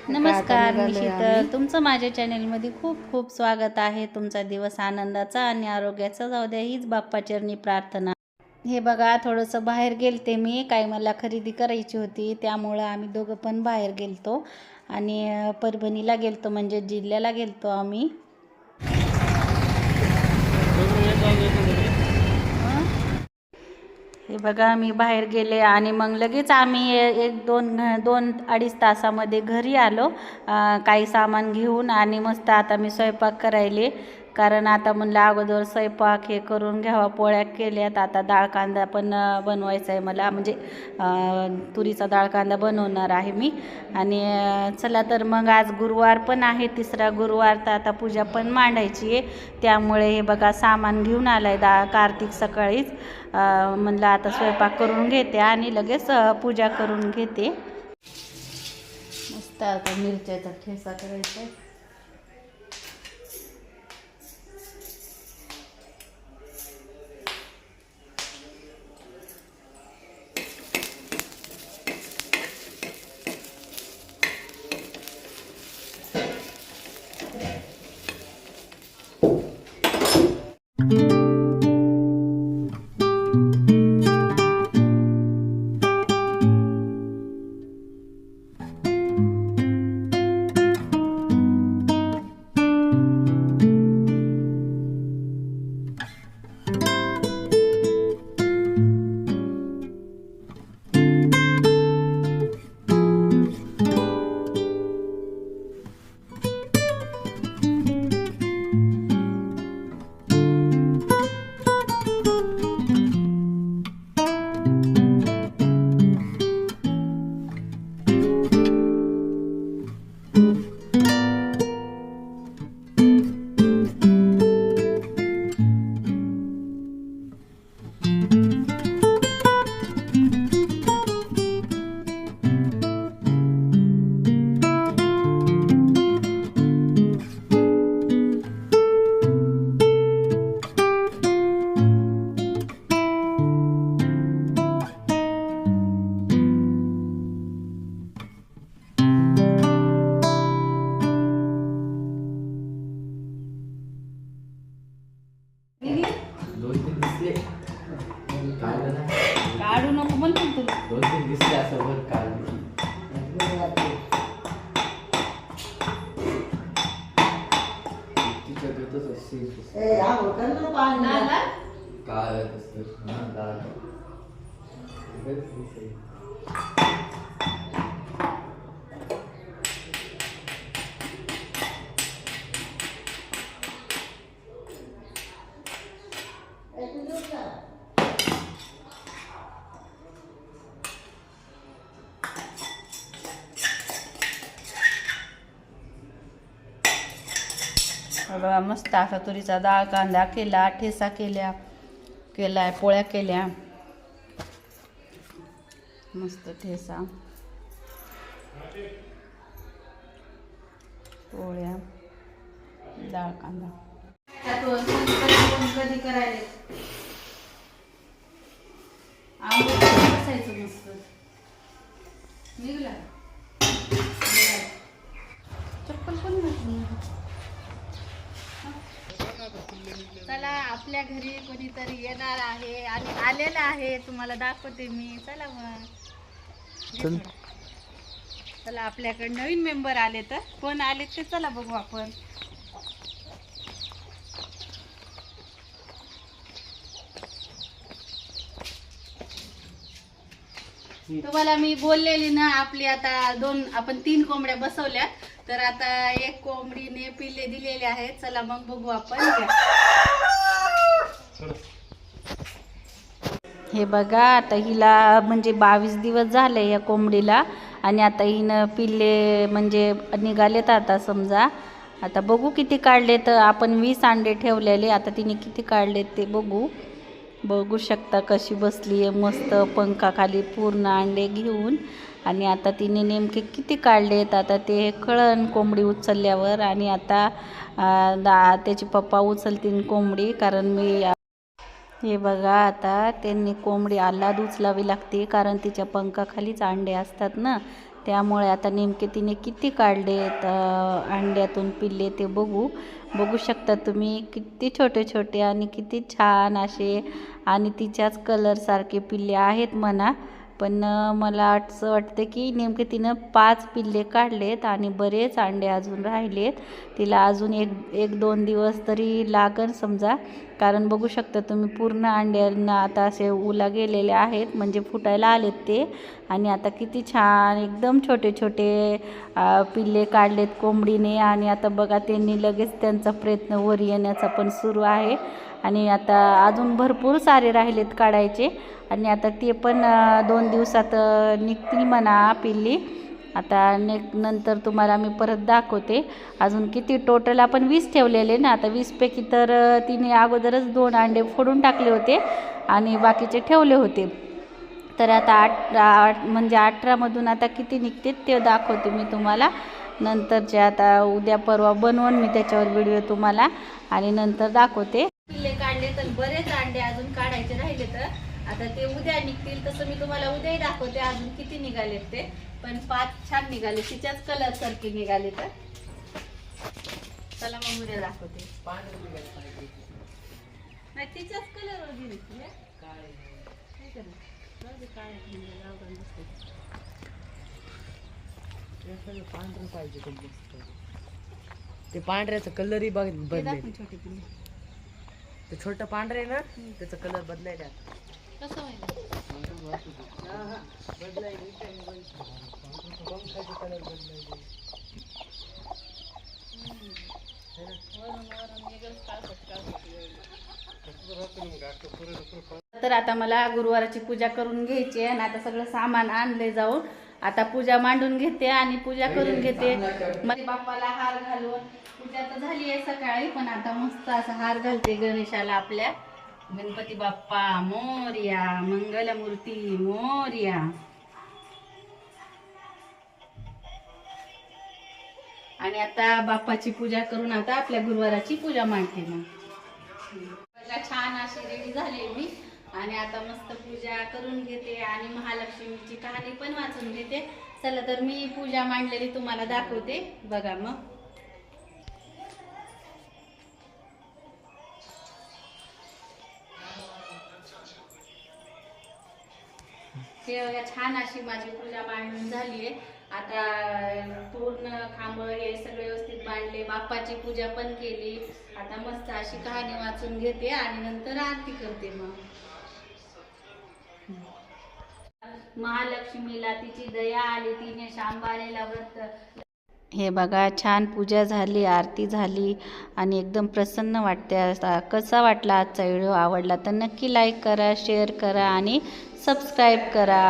नमस्कार, मी शीतल. तुमचं माझ्या चॅनेलमध्ये खूप खूप स्वागत आहे. तुमचा दिवस आनंदाचा आणि आरोग्याचा जाऊ द्या, हीच बाप्पाचरणी प्रार्थना. हे बघा, थोडंसं बाहेर गेलते मी, काही मला खरेदी करायची होती, त्यामुळं आम्ही दोघं पण बाहेर गेलतो आणि परभणीला गेलतो, म्हणजे जिल्ह्याला गेलतो आम्ही. हे बघा, मी बाहेर गेले आणि मग लगेच आम्ही एक दोन अडीच तासामध्ये घरी आलो, काही सामान घेऊन. आणि मस्त आता मी स्वयंपाक करायले, कारण आता म्हणलं अगोदर स्वयंपाक हे करून घ्यावा. पोळ्या केल्यात, आता डाळ कांदा पण बनवायचा आहे मला, म्हणजे तुरीचा डाळ कांदा बनवणार आहे मी. आणि चला तर मग आज गुरुवार पण आहे, तिसरा गुरुवार, तर आता पूजा पण मांडायची आहे. त्यामुळे हे बघा सामान घेऊन आलं आहे कार्तिक सकाळीच. म्हणलं आता स्वयंपाक करून घेते आणि लगेच पूजा करून घेते. मस्त आता मिरच्याचा ठेचा करायचा आहे. काढू नको म्हणतो तुला. 2-3 दिसले असं वर काढली. तिच्या गतच असेल. काय असतं ना दाल. बघा, मस्त असा तुरीचा डाळ कांदा केला, ठेचा केलाय, पोळ्या केल्या, मस्त ठेचा, पोळ्या, डाळ कांदा. कधी करायला बसायचं मस्त. निघला चप्पल पण घातली. चला, आपल्या घरी कोणीतरी येणार आहे आणि आलेलं आहे, तुम्हाला दाखवते मी. चला मग, चला, आपल्याकडे नवीन मेंबर आले. तर कोण आले ते चला बघू आपण. तुम्हाला मी बोललेली ना, आपली आता आपण 3 कोंबड्या बसवल्या, तर आता 1 कोंबडीने पिल्ले दिलेले आहेत. चला मग बघू आपण. हे बघा, आता हिला म्हणजे 22 दिवस झाले या कोंबडीला, आणि आता हिनं पिल्ले म्हणजे निघालेत. आता समजा, आता बघू किती काढले. तर आपण 20 अंडे ठेवलेले, आता तिने किती काढलेत ते बघू शकता. कशी बसली आहे मस्त पंखाखाली पूर्ण अंडे घेऊन. आणि आता तिने नेमके किती काढलेत आता ते कळण कोंबडी उचलल्यावर. आणि आता त्याचे पप्पा उचलतील कोंबडी, कारण मी हे बघा, आता त्यांनी कोंबडी आलाद उचलावी लागते, कारण तिच्या पंखाखालीच अंडे असतात ना, त्यामुळे आता नेमके तिने किती काढलेत अंड्यातून पिल्ले ते बघू शकता तुम्ही. किती छोटे छोटे आणि किती छान असे आणि तिच्याच कलरसारखे पिल्ले आहेत म्हणा. पण मला असं वाटतं की नेमके तिनं 5 पिल्ले काढलेत आणि बरेच अंडे अजून राहिलेत. तिला अजून एक 2 दिवस तरी लागन समजा, कारण बघू शकता तुम्ही पूर्ण अंड्यांना आता असे उला गेलेले आहेत, म्हणजे फुटायला आलेत ते. आणि आता किती छान एकदम छोटे छोटे पिल्ले काढलेत कोंबडीने. आणि आता बघा त्यांनी लगेच त्यांचा प्रयत्न वर येण्याचा पण सुरू आहे. आणि आता अजून भरपूर सारे राहिलेत काढायचे आणि आता ते पण 2 दिवसात निघतील म्हणा पिल्ली. आता नंतर तुम्हाला मी परत दाखवते अजून किती. टोटल आपण 20 ठेवलेले ना, आता 20पैकी तर तिने अगोदरच 2 अंडे फोडून टाकले होते आणि बाकीचे ठेवले होते. तर आता 18मधून आता किती निघते ते दाखवते मी तुम्हाला नंतरचे. आता उद्या परवा बनवून मी त्याच्यावर व्हिडिओ तुम्हाला आणि नंतर दाखवते. पिल्ले काढले तर बरेच अंडे अजून काढायचे राहिले, तर आता ते उद्या निघतील. तसं मी तुम्हाला उद्याही दाखवते अजून किती निघालेत ते. पण 5 छान निघाले, तिच्याच कलर सारखे निघाले. तर चला मग उद्या दाखवते. नाही तिच्याच कलर वगैरे पांढरं पाहिजे. ते पांढऱ्याचा कलरही बदलेल. छोटे पिल्ले ते छोटं पांढरे ना त्याचा कलर बदलायला. कसं तर आता मला गुरुवाराची पूजा करून घ्यायची आहे आणि आता सगळं सामान आणले जाऊन. आता पूजा मांडून घेते आणि पूजा करून घेते. मग बाप्पाला हार घालून पूजा तर झाली आहे सकाळी, पण आता मस्त असा हार घालते गणेशाला आपल्या. गणपती बाप्पा मोरया, मंगलमूर्ती मोरया. आणि आता बाप्पाची पूजा करून आता आपल्या गुरुवाराची पूजा मांडते. मग छान अशी रेडी झाली मी आणि आता मस्त पूजा करून घेते आणि महालक्ष्मीची कहाणी पण वाचून घेते. चला तर मी पूजा मांडलेली तुम्हाला दाखवते बघा. मग हे छान अशी माझी पूजा मांडून झाली आहे. आता पूर्ण खांब हे सगळे व्यवस्थित मांडले, बाप्पाची पूजा पण केली. आता मस्त अशी कहाणी वाचून घेते आणि नंतर आरती करते. मग महालक्ष्मीला तिची दया आली, तिने शांबालेला व्रत. हे बघा छान पूजा झाली, आरती झाली आणि एकदम प्रसन्न वाटते. कसा वाटला आजचा व्हिडिओ? आवडला तर नक्की लाईक करा, शेअर करा आणि सबस्क्राईब करा.